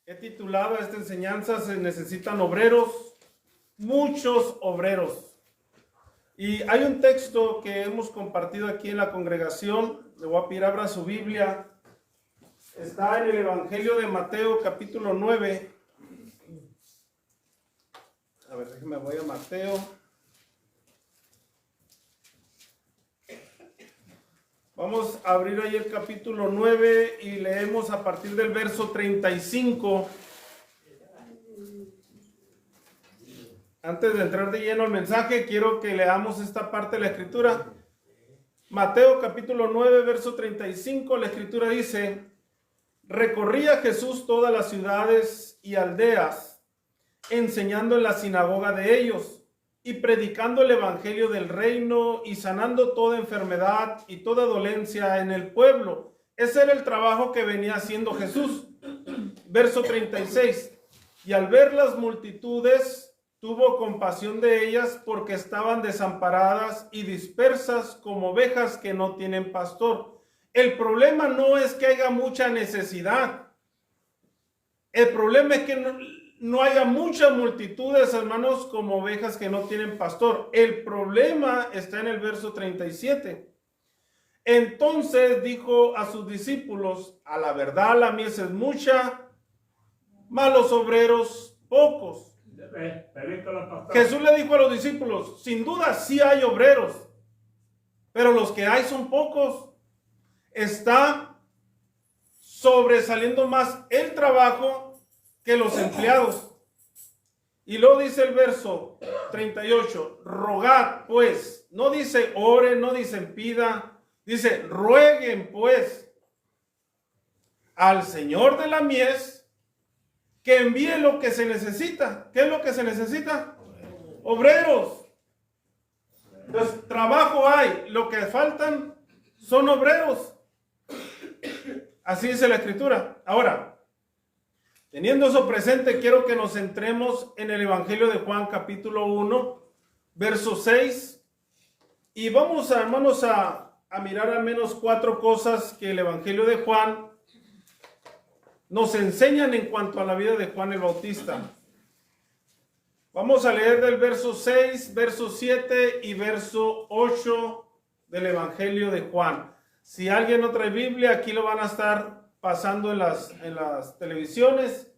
He titulado a esta enseñanza: se necesitan obreros, muchos obreros. Y hay un texto que hemos compartido aquí en la congregación. Le voy a pedir abra su Biblia. Está en el Evangelio de Mateo, capítulo 9. A ver, déjeme, voy a Mateo. Vamos a abrir ahí el capítulo 9 y leemos a partir del verso 35. Antes de entrar de lleno al mensaje, quiero que leamos esta parte de la escritura. Mateo capítulo 9, verso 35, la escritura dice: recorría Jesús todas las ciudades y aldeas, enseñando en la sinagoga de ellos, y predicando el evangelio del reino, y sanando toda enfermedad y toda dolencia en el pueblo. Ese era el trabajo que venía haciendo Jesús. Verso 36, y al ver las multitudes, tuvo compasión de ellas, porque estaban desamparadas y dispersas como ovejas que no tienen pastor. El problema no es que haya mucha necesidad. El problema es que no haya muchas multitudes, hermanos, como ovejas que no tienen pastor. El problema está en el verso 37. Entonces dijo a sus discípulos: a la verdad la mies es mucha, mas los obreros pocos. Jesús le dijo a los discípulos: sin duda sí hay obreros, pero los que hay son pocos. Está sobresaliendo más el trabajo que los empleados. Y luego dice el verso 38, rogad pues, no dice oren, no dice pida, dice rueguen pues al Señor de la mies que envíe lo que se necesita. ¿Qué es lo que se necesita? Obreros. Entonces, trabajo hay, lo que faltan son obreros. Así dice la escritura. Ahora, teniendo eso presente, quiero que nos centremos en el Evangelio de Juan, capítulo 1, verso 6. Y vamos, hermanos, a mirar al menos 4 cosas que el Evangelio de Juan nos enseñan en cuanto a la vida de Juan el Bautista. Vamos a leer del verso 6, verso 7 y verso 8 del Evangelio de Juan. Si alguien no trae Biblia, aquí lo van a estar pasando en las televisiones.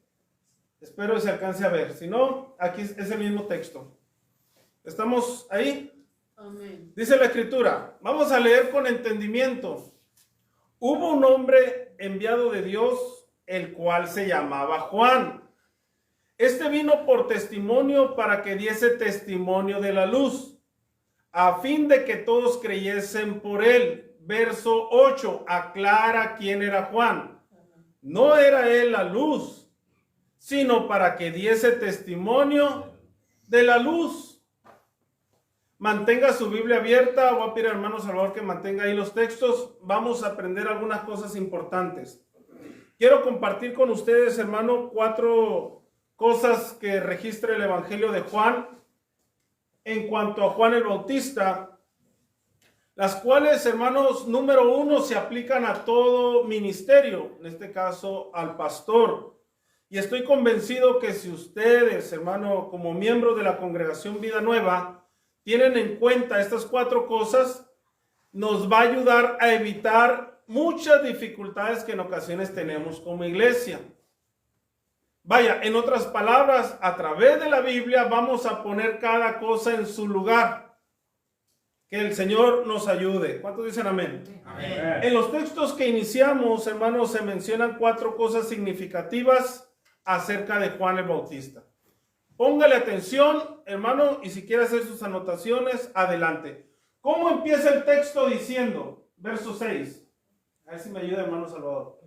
Espero que se alcance a ver. Si no, aquí es el mismo texto. ¿Estamos ahí? Amén. Dice la escritura. Vamos a leer con entendimiento. Hubo un hombre enviado de Dios, el cual se llamaba Juan. Este vino por testimonio, para que diese testimonio de la luz, a fin de que todos creyesen por él. Verso 8, aclara quién era Juan. No era él la luz, sino para que diese testimonio de la luz. Mantenga su Biblia abierta. Voy a pedir al hermano Salvador que mantenga ahí los textos. Vamos a aprender algunas cosas importantes. Quiero compartir con ustedes, hermano, 4 cosas que registra el Evangelio de Juan en cuanto a Juan el Bautista, las cuales, hermanos, número 1, se aplican a todo ministerio, en este caso al pastor. Y estoy convencido que si ustedes, hermano, como miembros de la congregación Vida Nueva, tienen en cuenta estas 4 cosas, nos va a ayudar a evitar muchas dificultades que en ocasiones tenemos como iglesia. Vaya, en otras palabras, a través de la Biblia vamos a poner cada cosa en su lugar. Que el Señor nos ayude. ¿Cuántos dicen amén? Amén. En los textos que iniciamos, hermanos, se mencionan 4 cosas significativas acerca de Juan el Bautista. Póngale atención, hermano, y si quiere hacer sus anotaciones, adelante. ¿Cómo empieza el texto diciendo? Verso 6. A ver si me ayuda, hermano Salvador.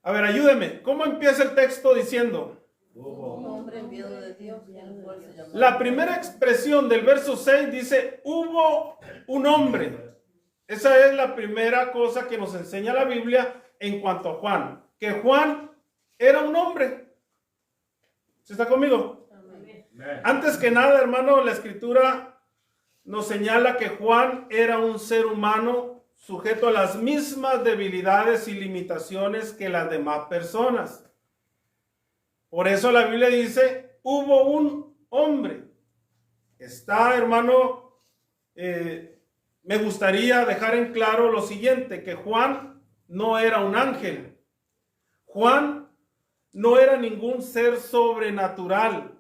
A ver, ayúdeme. ¿Cómo empieza el texto diciendo? Un hombre enviado de Dios, el cual se llamaba. La primera expresión del verso 6 dice: hubo un hombre. Esa es la primera cosa que nos enseña la Biblia en cuanto a Juan. Que Juan era un hombre. ¿Se está conmigo? Amén. Antes que nada, hermano, la escritura nos señala que Juan era un ser humano sujeto a las mismas debilidades y limitaciones que las demás personas. Por eso la Biblia dice, hubo un hombre. Está, hermano, me gustaría dejar en claro lo siguiente, que Juan no era un ángel. Juan no era ningún ser sobrenatural.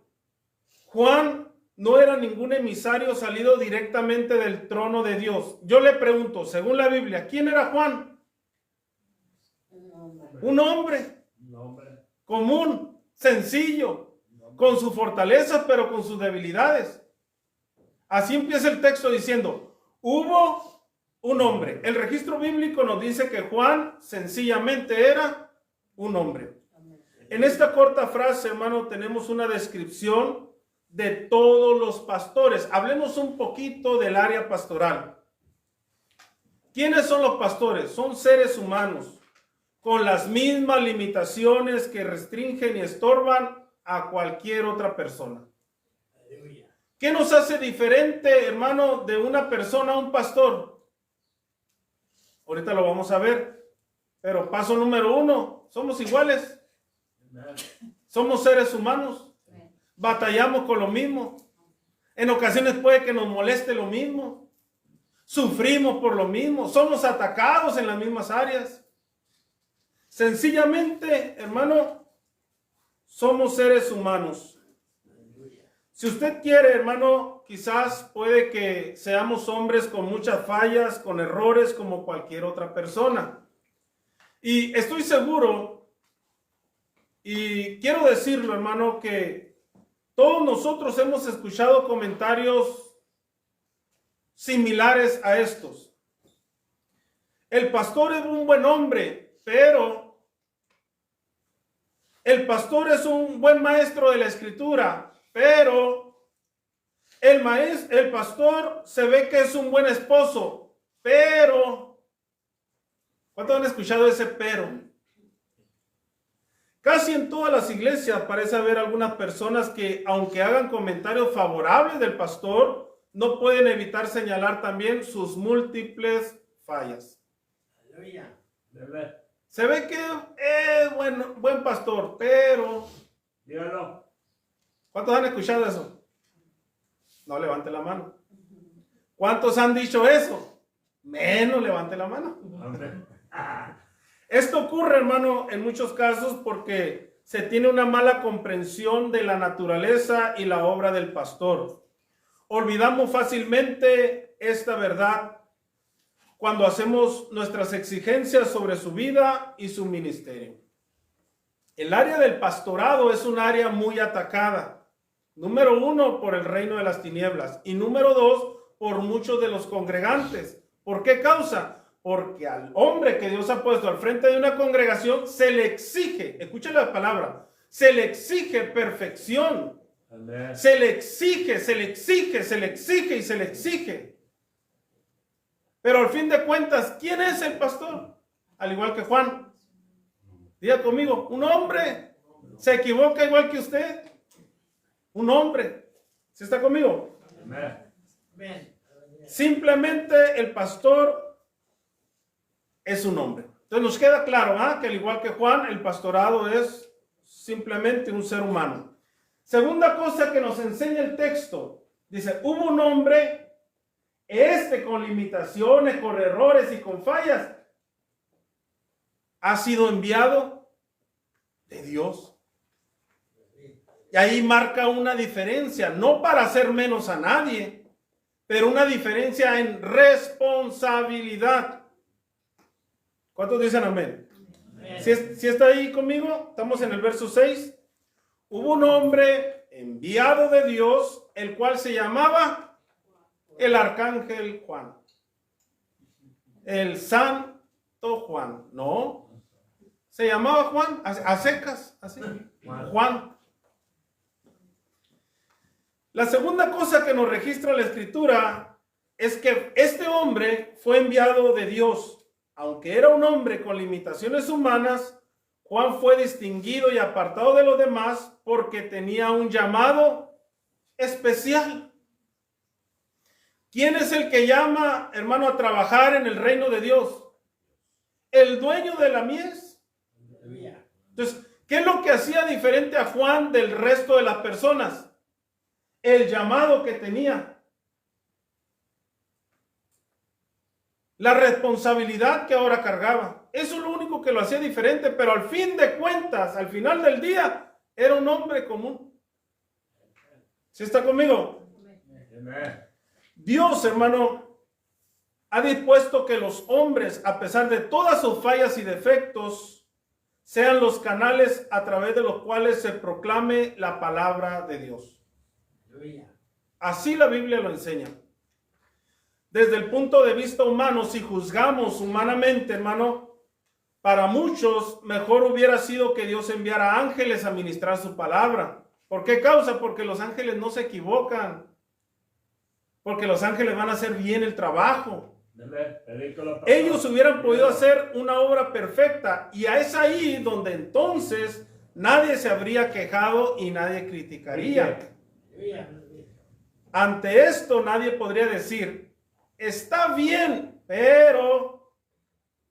Juan no era ningún emisario salido directamente del trono de Dios. Yo le pregunto, según la Biblia, ¿quién era Juan? Un hombre común, sencillo, con sus fortalezas, pero con sus debilidades. Así empieza el texto diciendo, hubo un hombre. El registro bíblico nos dice que Juan sencillamente era un hombre. En esta corta frase, hermano, tenemos una descripción de todos los pastores. Hablemos un poquito del área pastoral. ¿Quiénes son los pastores? Son seres humanos con las mismas limitaciones que restringen y estorban a cualquier otra persona. ¿Qué nos hace diferente, hermano, de una persona a un pastor? Ahorita lo vamos a ver. Pero paso número 1, somos iguales. Somos seres humanos. Batallamos con lo mismo. En ocasiones puede que nos moleste lo mismo. Sufrimos por lo mismo. Somos atacados en las mismas áreas. Sencillamente, hermano, somos seres humanos. Si usted quiere, hermano, quizás puede que seamos hombres con muchas fallas, con errores como cualquier otra persona. Y estoy seguro, y quiero decirlo, hermano, que todos nosotros hemos escuchado comentarios similares a estos. El pastor es un buen hombre, pero el pastor es un buen maestro de la escritura, pero el pastor se ve que es un buen esposo, pero ¿cuántos han escuchado ese pero? Casi en todas las iglesias parece haber algunas personas que, aunque hagan comentarios favorables del pastor, no pueden evitar señalar también sus múltiples fallas. Aleluya. Se ve que es buen pastor, pero... Dígalo. ¿Cuántos han escuchado eso? No levante la mano. ¿Cuántos han dicho eso? Menos levante la mano. Esto ocurre, hermano, en muchos casos porque se tiene una mala comprensión de la naturaleza y la obra del pastor. Olvidamos fácilmente esta verdad cuando hacemos nuestras exigencias sobre su vida y su ministerio. El área del pastorado es un área muy atacada. Número 1, por el reino de las tinieblas. Y número 2, por muchos de los congregantes. ¿Por qué causa? Porque al hombre que Dios ha puesto al frente de una congregación se le exige, escuchen la palabra, se le exige perfección. Amén. Se le exige, se le exige, se le exige y se le exige. Pero al fin de cuentas, ¿quién es el pastor? Al igual que Juan. Diga conmigo, un hombre. ¿Se equivoca igual que usted? Un hombre. ¿Sí está conmigo? Amén. Simplemente el pastor es un hombre. Entonces nos queda claro que al igual que Juan, el pastorado es simplemente un ser humano. Segunda cosa que nos enseña el texto. Dice, hubo un hombre, con limitaciones, con errores y con fallas, ha sido enviado de Dios. Y ahí marca una diferencia, no para hacer menos a nadie, pero una diferencia en responsabilidad. ¿Cuántos dicen amén? ¿Sí está ahí conmigo? Estamos en el verso 6. Hubo un hombre enviado de Dios, el cual se llamaba el arcángel Juan. El santo Juan. No. Se llamaba Juan, a secas, así. Juan. La segunda cosa que nos registra la escritura es que este hombre fue enviado de Dios. Aunque era un hombre con limitaciones humanas, Juan fue distinguido y apartado de los demás porque tenía un llamado especial. ¿Quién es el que llama, hermano, a trabajar en el reino de Dios? El dueño de la mies. Entonces, ¿qué es lo que hacía diferente a Juan del resto de las personas? El llamado que tenía. La responsabilidad que ahora cargaba. Eso es lo único que lo hacía diferente, pero al fin de cuentas, al final del día, era un hombre común. ¿Sí está conmigo? Dios, hermano, ha dispuesto que los hombres, a pesar de todas sus fallas y defectos, sean los canales a través de los cuales se proclame la palabra de Dios. Así la Biblia lo enseña. Desde el punto de vista humano, si juzgamos humanamente, hermano, para muchos mejor hubiera sido que Dios enviara ángeles a ministrar su palabra. ¿Por qué causa? Porque los ángeles no se equivocan. Porque los ángeles van a hacer bien el trabajo. Ellos hubieran podido hacer una obra perfecta, y es ahí donde entonces nadie se habría quejado y nadie criticaría. Ante esto nadie podría decir, está bien, pero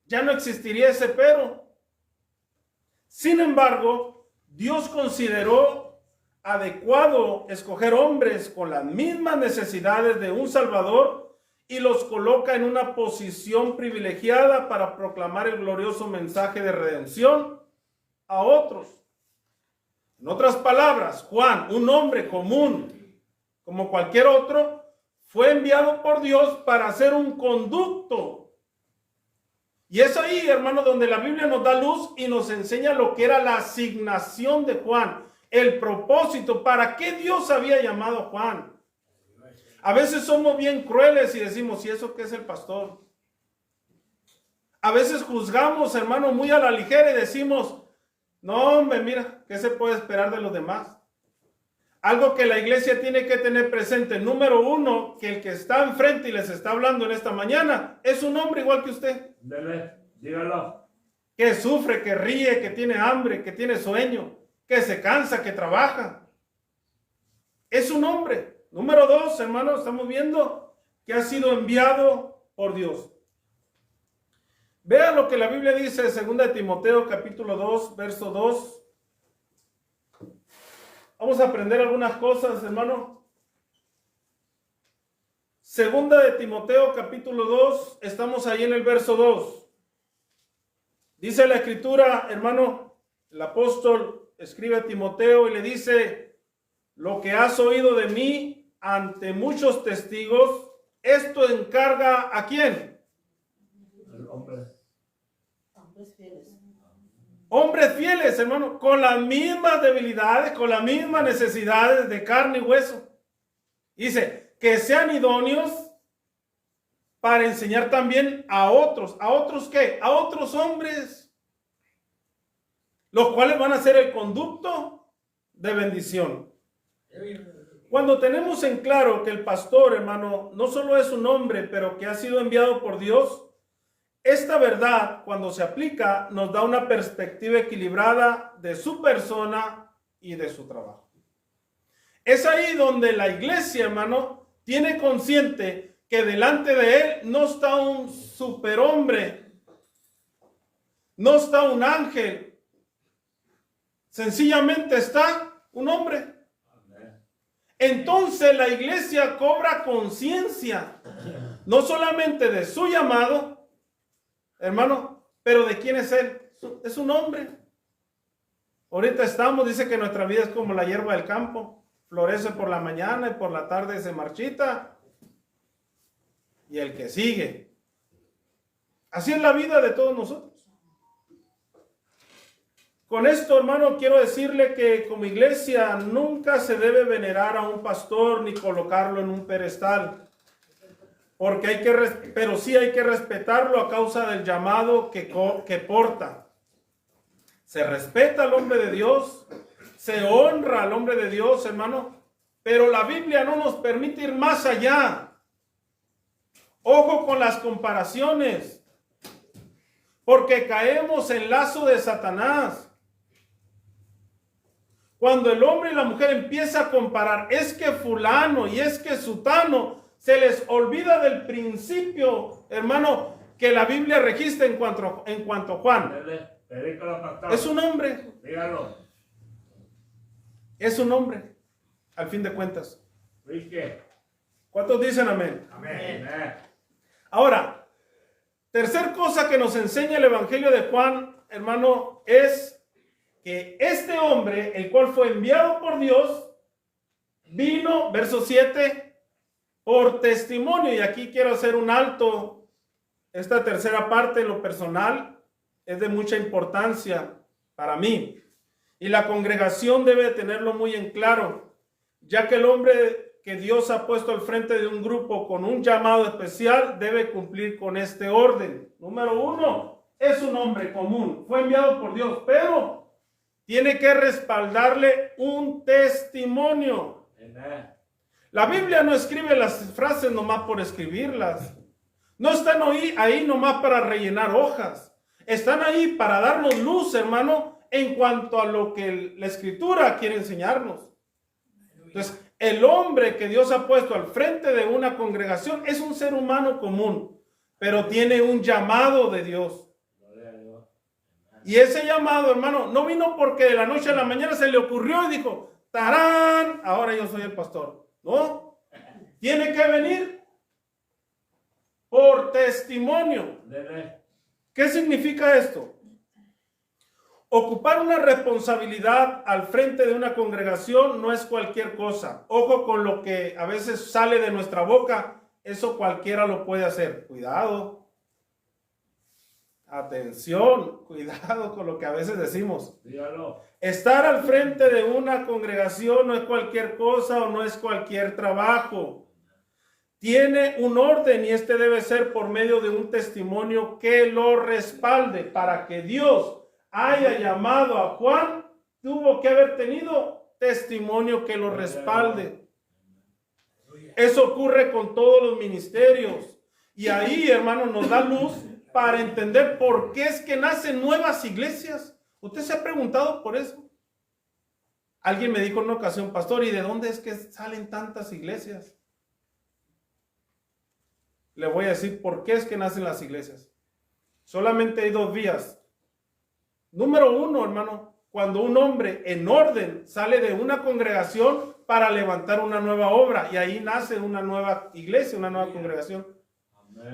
ya no existiría ese pero. Sin embargo, Dios consideró adecuado escoger hombres con las mismas necesidades de un Salvador y los coloca en una posición privilegiada para proclamar el glorioso mensaje de redención a otros. En otras palabras, Juan, un hombre común como cualquier otro, fue enviado por Dios para ser un conducto. Y es ahí, hermano, donde la Biblia nos da luz y nos enseña lo que era la asignación de Juan, el propósito, para qué Dios había llamado a Juan. A veces somos bien crueles y decimos, ¿y eso qué es el pastor? A veces juzgamos, hermano, muy a la ligera y decimos, no, hombre, mira, ¿qué se puede esperar de los demás? Algo que la iglesia tiene que tener presente, número uno, que el que está enfrente y les está hablando en esta mañana es un hombre igual que usted. Dígalo. Que sufre, que ríe, que tiene hambre, que tiene sueño, que se cansa, que trabaja. Es un hombre. Número dos, hermano, estamos viendo que ha sido enviado por Dios. Vean lo que la Biblia dice en 2 Timoteo capítulo 2, verso 2. Vamos a aprender algunas cosas, hermano. 2 Timoteo capítulo 2, estamos ahí en el verso 2. Dice la escritura, hermano, el apóstol escribe a Timoteo y le dice, lo que has oído de mí ante muchos testigos, esto encarga ¿a quién? Hombres fieles. Hombres fieles, hermano, con las mismas debilidades, con las mismas necesidades de carne y hueso. Dice, que sean idóneos para enseñar también a otros. ¿A otros qué? A otros hombres, los cuales van a ser el conducto de bendición. Cuando tenemos en claro que el pastor, hermano, no solo es un hombre, pero que ha sido enviado por Dios, esta verdad, cuando se aplica, nos da una perspectiva equilibrada de su persona y de su trabajo. Es ahí donde la iglesia, hermano, tiene consciente que delante de él no está un superhombre, no está un ángel, sencillamente está un hombre. Entonces la iglesia cobra conciencia, no solamente de su llamado, hermano, pero ¿de quién es él? Es un hombre. Ahorita dice que nuestra vida es como la hierba del campo. Florece por la mañana y por la tarde se marchita. Y el que sigue. Así es la vida de todos nosotros. Con esto, hermano, quiero decirle que como iglesia nunca se debe venerar a un pastor ni colocarlo en un pedestal. Porque pero sí hay que respetarlo a causa del llamado que porta. Se respeta al hombre de Dios, se honra al hombre de Dios, hermano, pero la Biblia no nos permite ir más allá. Ojo con las comparaciones, porque caemos en lazo de Satanás. Cuando el hombre y la mujer empiezan a comparar, es que fulano y es que sutano se les olvida del principio, hermano, que la Biblia registra en cuanto a Juan. Predícalo, pastor. Es un hombre, Dígalo. es un hombre, al fin de cuentas. ¿Viste? ¿Cuántos dicen amén? Amén. Ahora, tercer cosa que nos enseña el Evangelio de Juan, hermano, es que este hombre, el cual fue enviado por Dios, vino, verso 7, por testimonio. Y aquí quiero hacer un alto. Esta tercera parte en lo personal es de mucha importancia para mí. Y la congregación debe tenerlo muy en claro, ya que el hombre que Dios ha puesto al frente de un grupo con un llamado especial debe cumplir con este orden. Número 1, es un hombre común, fue enviado por Dios, pero tiene que respaldarle un testimonio. La Biblia no escribe las frases nomás por escribirlas. No están ahí nomás para rellenar hojas. Están ahí para darnos luz, hermano, en cuanto a lo que la Escritura quiere enseñarnos. Entonces, el hombre que Dios ha puesto al frente de una congregación es un ser humano común, pero tiene un llamado de Dios. Y ese llamado, hermano, no vino porque de la noche a la mañana se le ocurrió y dijo, ¡tarán! Ahora yo soy el pastor. No, tiene que venir por testimonio. ¿Qué significa esto? Ocupar una responsabilidad al frente de una congregación no es cualquier cosa. Ojo con lo que a veces sale de nuestra boca. Eso cualquiera lo puede hacer. Cuidado. Atención. Cuidado con lo que a veces decimos. Dígalo. Estar al frente de una congregación no es cualquier cosa o no es cualquier trabajo. Tiene un orden y este debe ser por medio de un testimonio que lo respalde. Para que Dios haya llamado a Juan, tuvo que haber tenido testimonio que lo respalde. Eso ocurre con todos los ministerios. Y ahí, hermano, nos da luz para entender por qué es que nacen nuevas iglesias. ¿Usted se ha preguntado por eso? Alguien me dijo en una ocasión, pastor, ¿y de dónde es que salen tantas iglesias? Le voy a decir por qué es que nacen las iglesias. Solamente hay dos vías. Número 1, hermano, cuando un hombre en orden sale de una congregación para levantar una nueva obra y ahí nace una nueva iglesia, una nueva congregación.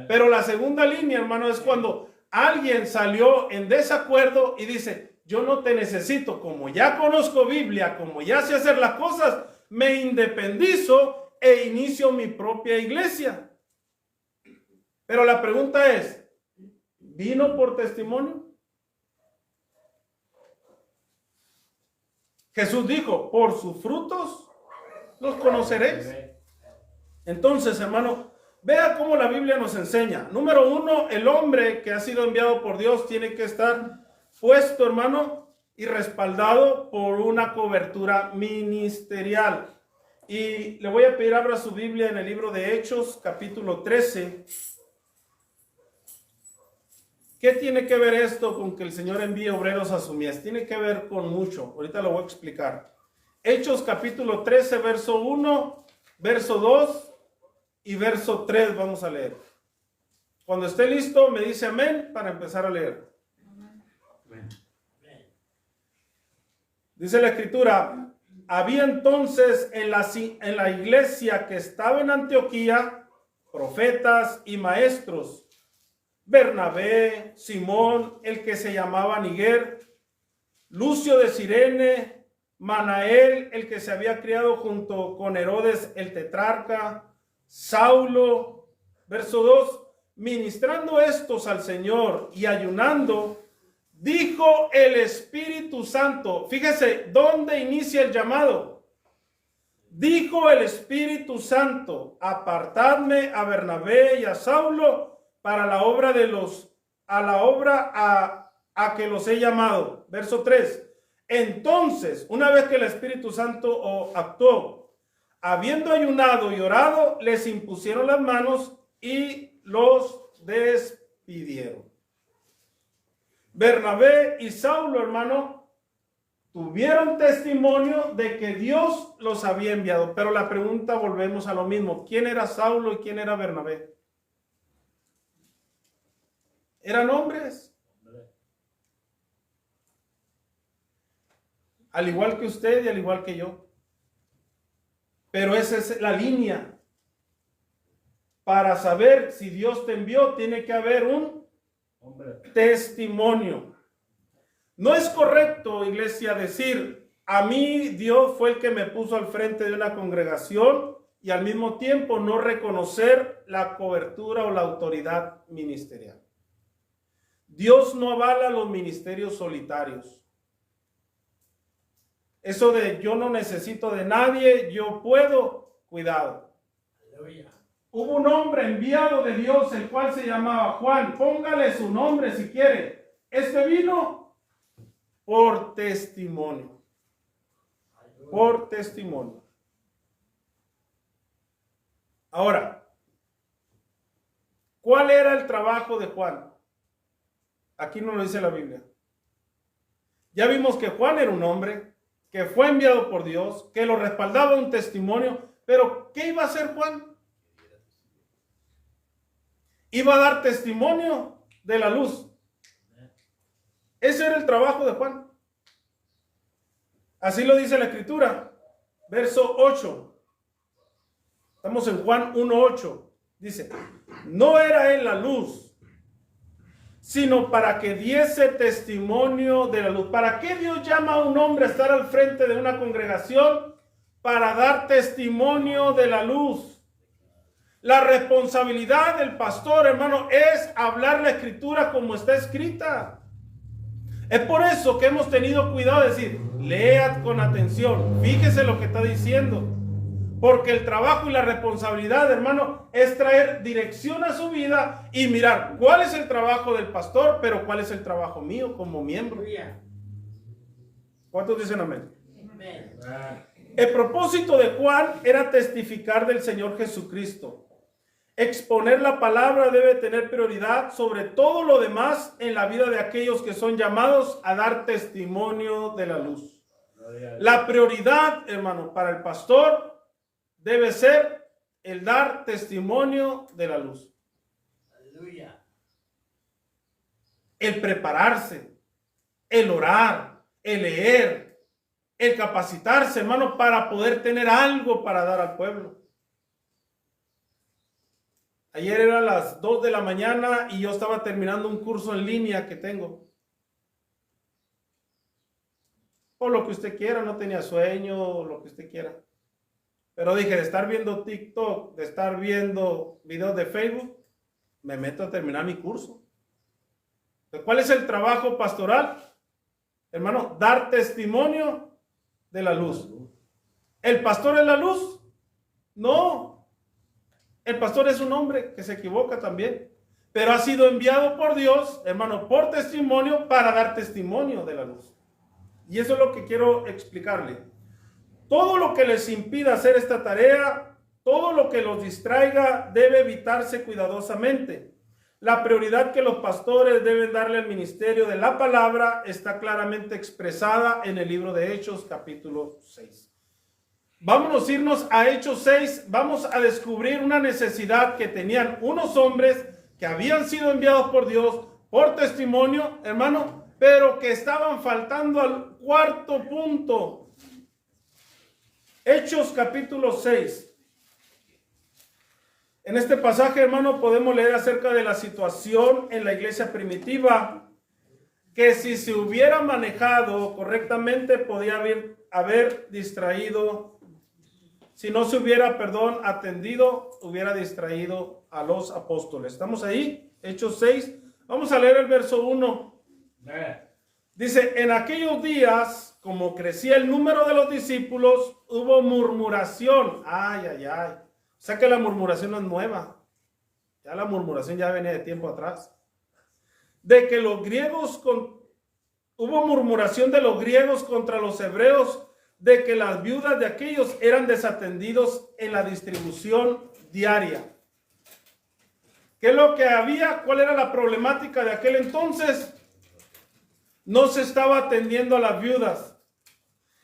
Pero la segunda línea, hermano, es cuando alguien salió en desacuerdo y dice, yo no te necesito, como ya conozco Biblia, como ya sé hacer las cosas, me independizo e inicio mi propia iglesia. Pero la pregunta es, ¿vino por testimonio? Jesús dijo, por sus frutos los conoceréis. Entonces, hermano, vea cómo la Biblia nos enseña. Número 1, el hombre que ha sido enviado por Dios tiene que estar puesto, hermano, y respaldado por una cobertura ministerial. Y le voy a pedir abra su Biblia en el libro de Hechos, capítulo 13. ¿Qué tiene que ver esto con que el Señor envíe obreros a su mies? Tiene que ver con mucho. Ahorita lo voy a explicar. Hechos capítulo 13, verso 1, verso 2 y verso 3 vamos a leer. Cuando esté listo me dice amén para empezar a leer. Amén. Dice la Escritura, había entonces en la iglesia que estaba en Antioquía profetas y maestros, Bernabé, Simón, el que se llamaba Niger, Lucio de Cirene, Manael, el que se había criado junto con Herodes el tetrarca, Saulo, verso 2, ministrando estos al Señor y ayunando, dijo el Espíritu Santo, fíjese, ¿dónde inicia el llamado? Dijo el Espíritu Santo, apartadme a Bernabé y a Saulo para la obra a que los he llamado. Verso 3. Entonces, una vez que el Espíritu Santo actuó, habiendo ayunado y orado, les impusieron las manos y los despidieron. Bernabé y Saulo, hermano, tuvieron testimonio de que Dios los había enviado. Pero la pregunta, volvemos a lo mismo. ¿Quién era Saulo y quién era Bernabé? ¿Eran hombres? Al igual que usted y al igual que yo. Pero esa es la línea. Para saber si Dios te envió, tiene que haber un testimonio. No es correcto, iglesia, decir, a mí Dios fue el que me puso al frente de una congregación y al mismo tiempo no reconocer la cobertura o la autoridad ministerial. Dios no avala los ministerios solitarios. Eso de yo no necesito de nadie, yo puedo, cuidado. Aleluya. Hubo un hombre enviado de Dios, el cual se llamaba Juan. Póngale su nombre si quiere. Este vino por testimonio. Por testimonio. Ahora, ¿cuál era el trabajo de Juan? Aquí no lo dice la Biblia. Ya vimos que Juan era un hombre que fue enviado por Dios, que lo respaldaba un testimonio, pero ¿qué iba a hacer Juan? Iba a dar testimonio de la luz. Ese era el trabajo de Juan. Así lo dice la Escritura. Verso 8. Estamos en Juan 1:8. Dice, no era él la luz, sino para que diese testimonio de la luz. ¿Para qué Dios llama a un hombre a estar al frente de una congregación? Para dar testimonio de la luz. La responsabilidad del pastor, hermano, es hablar la Escritura como está escrita. Es por eso que hemos tenido cuidado de decir, lea con atención, fíjese lo que está diciendo. Porque el trabajo y la responsabilidad, hermano, es traer dirección a su vida y mirar cuál es el trabajo del pastor, pero cuál es el trabajo mío como miembro. ¿Cuántos dicen amén? Amén. El propósito de Juan era testificar del Señor Jesucristo. Exponer la palabra debe tener prioridad sobre todo lo demás en la vida de aquellos que son llamados a dar testimonio de la luz. La prioridad, hermano, para el pastor debe ser el dar testimonio de la luz. Aleluya. El prepararse, el orar, el leer, el capacitarse, hermano, para poder tener algo para dar al pueblo. Ayer eran las 2 de la mañana y yo estaba terminando un curso en línea que tengo. O lo que usted quiera, no tenía sueño, o lo que usted quiera. Pero dije, de estar viendo TikTok, de estar viendo videos de Facebook, me meto a terminar mi curso. ¿Cuál es el trabajo pastoral? Hermano, dar testimonio de la luz. ¿El pastor es la luz? No. El pastor es un hombre que se equivoca también, pero ha sido enviado por Dios, hermano, por testimonio, para dar testimonio de la luz. Y eso es lo que quiero explicarle. Todo lo que les impida hacer esta tarea, todo lo que los distraiga, debe evitarse cuidadosamente. La prioridad que los pastores deben darle al ministerio de la palabra está claramente expresada en el libro de Hechos, capítulo 6. Vámonos a irnos a Hechos 6. Vamos a descubrir una necesidad que tenían unos hombres que habían sido enviados por Dios por testimonio, hermano, pero que estaban faltando al cuarto punto. Hechos capítulo 6. En este pasaje, hermano, podemos leer acerca de la situación en la iglesia primitiva, que si se hubiera manejado correctamente, podía haber distraído. Si no se hubiera, atendido, hubiera distraído a los apóstoles. ¿Estamos ahí? Hechos 6. Vamos a leer el verso 1. Dice, en aquellos días, como crecía el número de los discípulos, hubo murmuración. Ay, ay, ay. O sea que la murmuración no es nueva. Ya la murmuración ya venía de tiempo atrás. De que los griegos, hubo murmuración de los griegos contra los hebreos, de que las viudas de aquellos eran desatendidos en la distribución diaria. ¿Qué es lo que había? ¿Cuál era la problemática de aquel entonces? No se estaba atendiendo a las viudas.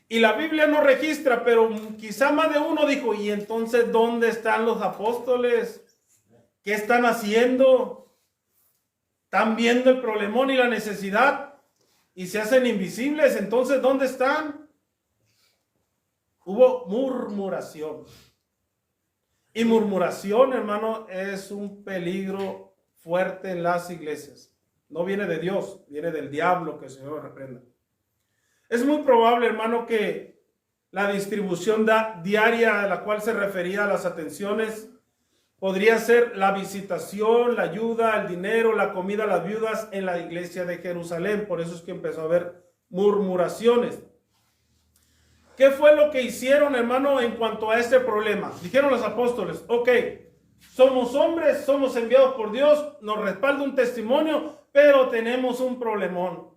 Y la Biblia no registra, pero quizá más de uno dijo, ¿y entonces dónde están los apóstoles? ¿Qué están haciendo? ¿Están viendo el problemón y la necesidad y se hacen invisibles? Entonces, ¿dónde están? Hubo murmuración. Y murmuración, hermano, es un peligro fuerte en las iglesias. No viene de Dios, viene del diablo, que el Señor lo reprenda. Es muy probable, hermano, que la distribución diaria a la cual se refería a las atenciones podría ser la visitación, la ayuda, el dinero, la comida a las viudas en la iglesia de Jerusalén. Por eso es que empezó a haber murmuraciones. ¿Qué fue lo que hicieron, hermano, en cuanto a este problema? Dijeron los apóstoles, ok, somos hombres, somos enviados por Dios, nos respalda un testimonio, pero tenemos un problemón.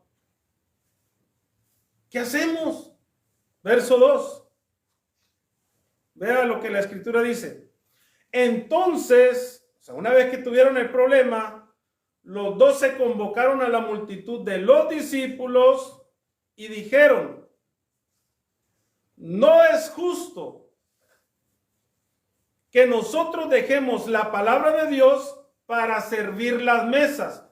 ¿Qué hacemos? Verso 2. Vea lo que la Escritura dice. Entonces, o sea, una vez que tuvieron el problema, los 12 convocaron a la multitud de los discípulos y dijeron, no es justo que nosotros dejemos la palabra de Dios para servir las mesas.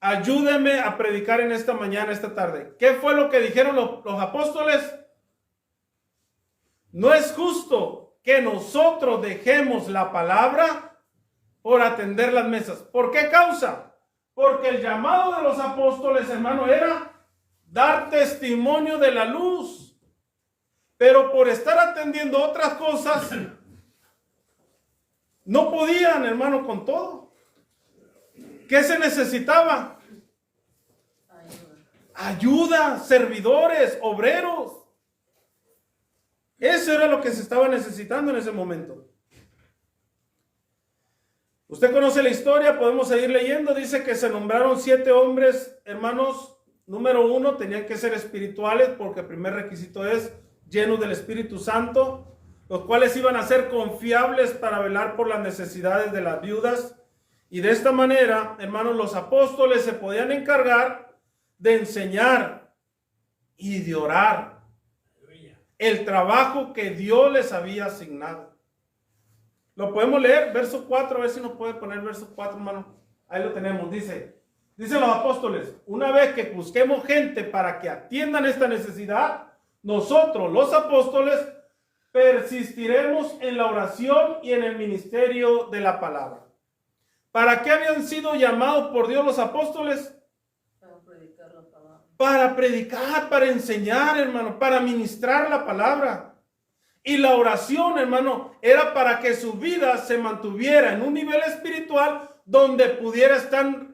Ayúdeme a predicar en esta mañana, esta tarde. ¿Qué fue lo que dijeron los apóstoles? No es justo que nosotros dejemos la palabra por atender las mesas. ¿Por qué causa? Porque el llamado de los apóstoles, hermano, era dar testimonio de la luz. Pero por estar atendiendo otras cosas, no podían, hermano, con todo. ¿Qué se necesitaba? Ayuda, servidores, obreros. Eso era lo que se estaba necesitando en ese momento. Usted conoce la historia, podemos seguir leyendo. Dice que se nombraron 7 hombres, hermanos. Número 1, tenían que ser espirituales, porque el primer requisito es llenos del Espíritu Santo, los cuales iban a ser confiables para velar por las necesidades de las viudas. Y de esta manera, hermanos, los apóstoles se podían encargar de enseñar y de orar el trabajo que Dios les había asignado. Lo podemos leer, verso 4, a ver si nos puede poner verso 4, hermano. Ahí lo tenemos, dice los apóstoles, una vez que busquemos gente para que atiendan esta necesidad, nosotros, los apóstoles, persistiremos en la oración y en el ministerio de la palabra. ¿Para qué habían sido llamados por Dios los apóstoles? Para predicar la palabra. Para predicar, para enseñar, hermano, para ministrar la palabra. Y la oración, hermano, era para que su vida se mantuviera en un nivel espiritual donde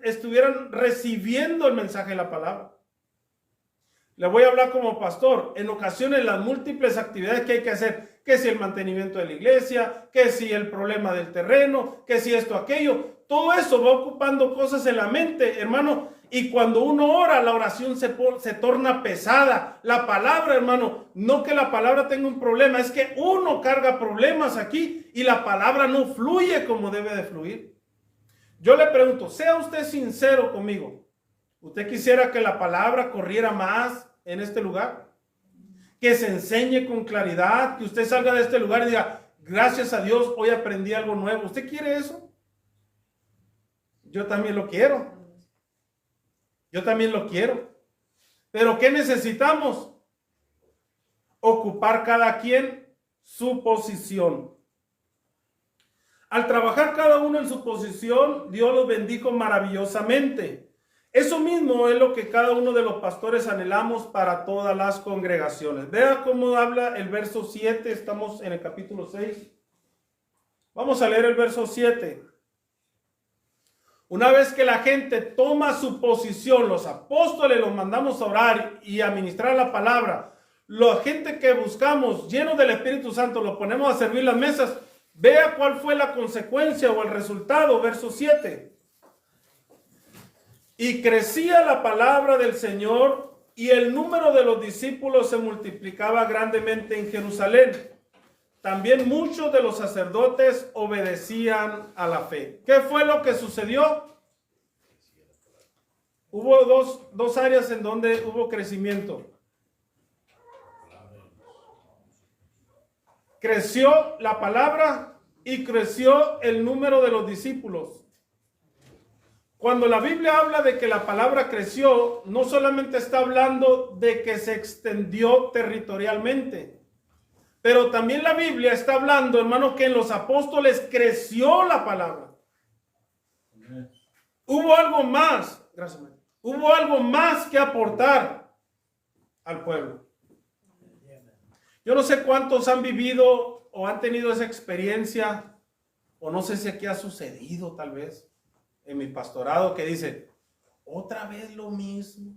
estuvieran recibiendo el mensaje de la palabra. Le voy a hablar como pastor. En ocasiones las múltiples actividades que hay que hacer, que si el mantenimiento de la iglesia, que si el problema del terreno, que si esto, aquello, todo eso va ocupando cosas en la mente, hermano. Y cuando uno ora, la oración se torna pesada. La palabra, hermano, no que la palabra tenga un problema, es que uno carga problemas aquí y la palabra no fluye como debe de fluir. Yo le pregunto, sea usted sincero conmigo. ¿Usted quisiera que la palabra corriera más en este lugar? Que se enseñe con claridad, que usted salga de este lugar y diga, gracias a Dios, hoy aprendí algo nuevo. ¿Usted quiere eso? Yo también lo quiero. Yo también lo quiero. Pero ¿qué necesitamos? Ocupar cada quien su posición. Al trabajar cada uno en su posición, Dios los bendijo maravillosamente. Eso mismo es lo que cada uno de los pastores anhelamos para todas las congregaciones. Vea cómo habla el verso 7, estamos en el capítulo 6. Vamos a leer el verso 7. Una vez que la gente toma su posición, los apóstoles los mandamos a orar y a ministrar la palabra. La gente que buscamos, llenos del Espíritu Santo, los ponemos a servir las mesas. Vea cuál fue la consecuencia o el resultado, verso 7. Y crecía la palabra del Señor y el número de los discípulos se multiplicaba grandemente en Jerusalén. También muchos de los sacerdotes obedecían a la fe. ¿Qué fue lo que sucedió? Hubo dos áreas en donde hubo crecimiento. creció la palabra y creció el número de los discípulos. Cuando la Biblia habla de que la palabra creció, no solamente está hablando de que se extendió territorialmente, pero también la Biblia está hablando, hermano, que en los apóstoles creció la palabra. Hubo algo más, gracias, hermano. Hubo algo más que aportar al pueblo. Yo no sé cuántos han vivido o han tenido esa experiencia, o no sé si aquí ha sucedido tal vez en mi pastorado, que dice, otra vez lo mismo.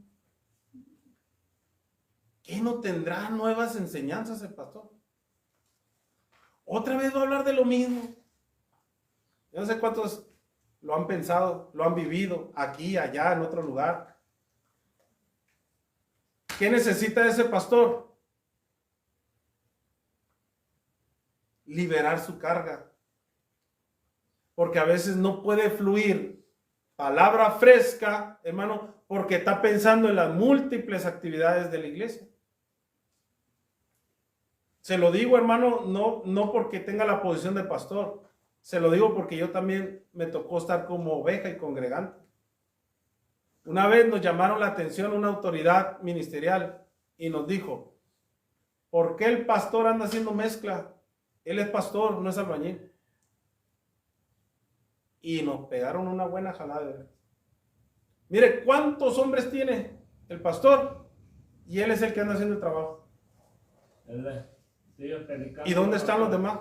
¿Qué no tendrá nuevas enseñanzas el pastor? Otra vez va a hablar de lo mismo. Yo no sé cuántos lo han pensado, lo han vivido aquí, allá, en otro lugar. ¿Qué necesita ese pastor? Liberar su carga. Porque a veces no puede fluir palabra fresca, hermano, porque está pensando en las múltiples actividades de la iglesia. Se lo digo, hermano, no porque tenga la posición de pastor. Se lo digo porque yo también me tocó estar como oveja y congregante. Una vez nos llamaron la atención una autoridad ministerial y nos dijo, ¿por qué el pastor anda haciendo mezcla? Él es pastor, no es albañil. Y nos pegaron una buena jalada. Mire, ¿cuántos hombres tiene el pastor? Y él es el que anda haciendo el trabajo. ¿Y dónde están los demás?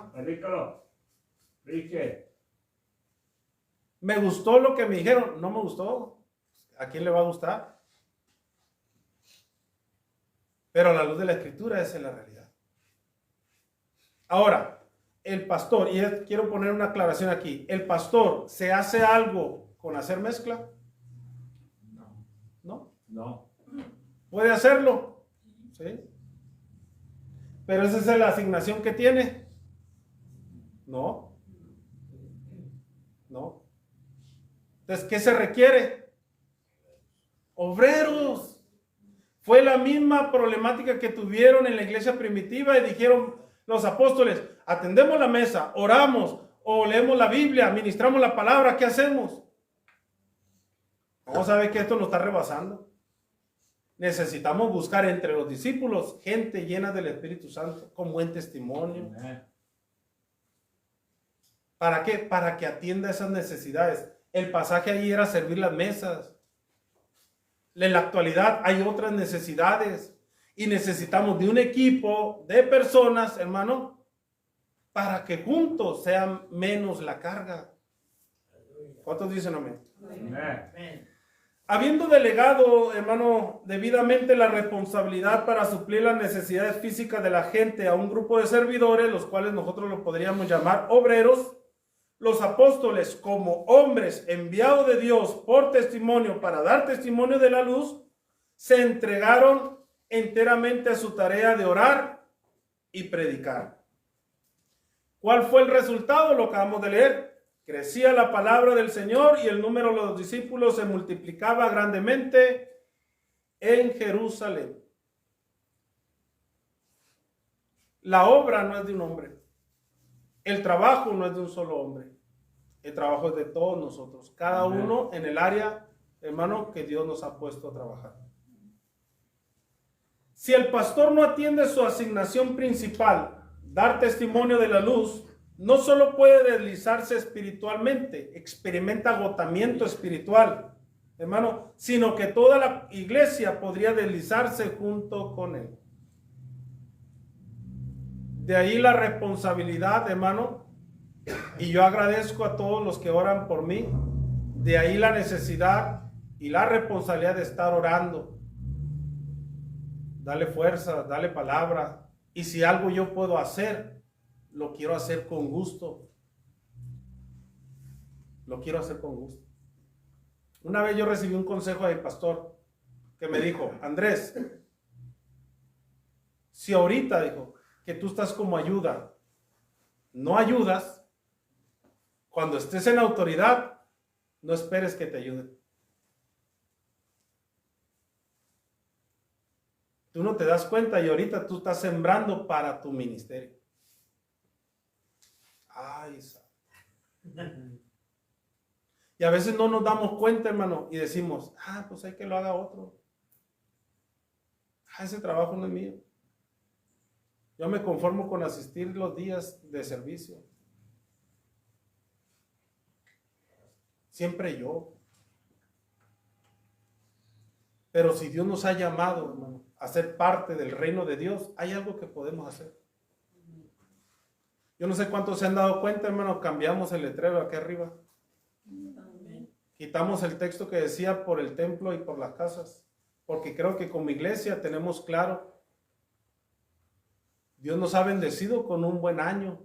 Me gustó lo que me dijeron, no me gustó. ¿A quién le va a gustar? Pero a la luz de la escritura esa es la realidad. Ahora, el pastor, y quiero poner una aclaración aquí, ¿el pastor se hace algo con hacer mezcla? No. ¿Puede hacerlo? Sí. ¿Pero esa es la asignación que tiene? No. Entonces, ¿qué se requiere? Obreros. Fue la misma problemática que tuvieron en la iglesia primitiva y dijeron los apóstoles, atendemos la mesa, oramos o leemos la Biblia, ministramos la palabra, ¿qué hacemos? Vamos a ver que esto nos está rebasando. Necesitamos buscar entre los discípulos gente llena del Espíritu Santo con buen testimonio. ¿Para qué? Para que atienda esas necesidades. El pasaje ahí era servir las mesas. En la actualidad hay otras necesidades y necesitamos de un equipo de personas, hermano, para que juntos sean menos la carga. ¿Cuántos dicen amén? Amén. Habiendo delegado, hermano, debidamente la responsabilidad para suplir las necesidades físicas de la gente a un grupo de servidores, los cuales nosotros los podríamos llamar obreros, los apóstoles, como hombres enviados de Dios por testimonio para dar testimonio de la luz, se entregaron enteramente a su tarea de orar y predicar. ¿Cuál fue el resultado? Lo acabamos de leer. Crecía la palabra del Señor y el número de los discípulos se multiplicaba grandemente en Jerusalén. La obra no es de un hombre. El trabajo no es de un solo hombre. El trabajo es de todos nosotros. Cada uno en el área, hermano, que Dios nos ha puesto a trabajar. Si el pastor no atiende su asignación principal, dar testimonio de la luz, no solo puede deslizarse espiritualmente, experimenta agotamiento espiritual, hermano, sino que toda la iglesia podría deslizarse junto con él. De ahí la responsabilidad, hermano, y yo agradezco a todos los que oran por mí. De ahí la necesidad y la responsabilidad de estar orando. Dale fuerza, dale palabra. Y si algo yo puedo hacer, lo quiero hacer con gusto. Lo quiero hacer con gusto. Una vez yo recibí un consejo del pastor que me dijo, Andrés, si ahorita, dijo, que tú estás como ayuda, no ayudas, cuando estés en autoridad, no esperes que te ayuden. Tú no te das cuenta y ahorita tú estás sembrando para tu ministerio. Ay, y a veces no nos damos cuenta, hermano, y decimos, pues hay que lo haga otro. Ese trabajo no es mío. Yo me conformo con asistir los días de servicio. Siempre yo. Pero si Dios nos ha llamado, hermano, a ser parte del reino de Dios, hay algo que podemos hacer. Yo no sé cuántos se han dado cuenta, hermano, cambiamos el letrero aquí arriba. Quitamos el texto que decía por el templo y por las casas, porque creo que como iglesia tenemos claro, Dios nos ha bendecido con un buen año,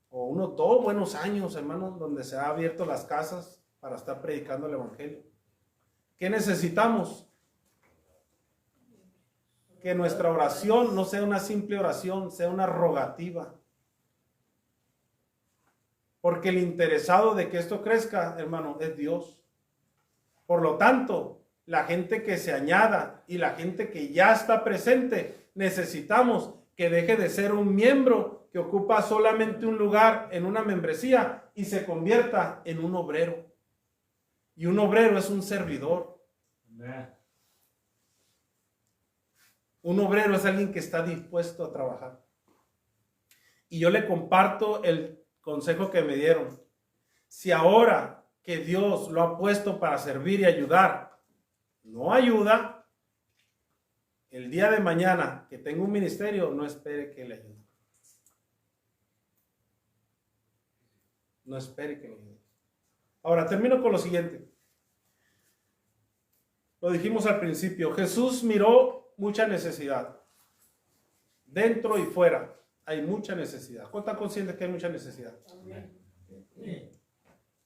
o unos 2 buenos años, hermano, donde se han abierto las casas para estar predicando el evangelio. ¿Qué necesitamos? Que nuestra oración no sea una simple oración, sea una rogativa. Porque el interesado de que esto crezca, hermano, es Dios. Por lo tanto, la gente que se añada y la gente que ya está presente, necesitamos que deje de ser un miembro que ocupa solamente un lugar en una membresía y se convierta en un obrero. Y un obrero es un servidor. Un obrero es alguien que está dispuesto a trabajar. Y yo le comparto el consejo que me dieron. Si ahora que Dios lo ha puesto para servir y ayudar, no ayuda, el día de mañana que tenga un ministerio, no espere que le ayude. No espere que le ayude. Ahora, termino con lo siguiente. Lo dijimos al principio, Jesús miró mucha necesidad. Dentro y fuera hay mucha necesidad. ¿Cuántos están conscientes que hay mucha necesidad?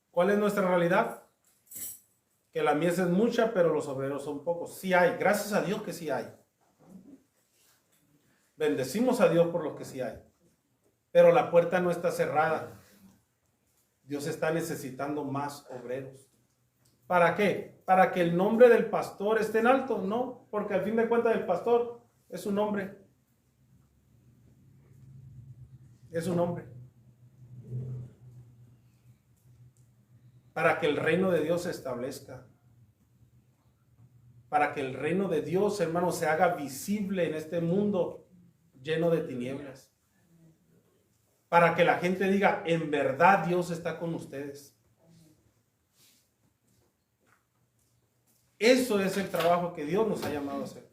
¿Cuál es nuestra realidad? Que la mies es mucha, pero los obreros son pocos. Sí hay, gracias a Dios que sí hay. Bendecimos a Dios por lo que sí hay. Pero la puerta no está cerrada. Dios está necesitando más obreros. ¿Para qué? ¿Para que el nombre del pastor esté en alto? No, porque al fin de cuentas el pastor es un hombre. Es un hombre. Para que el reino de Dios se establezca. Para que el reino de Dios, hermano, se haga visible en este mundo lleno de tinieblas. Para que la gente diga, en verdad Dios está con ustedes. Eso es el trabajo que Dios nos ha llamado a hacer.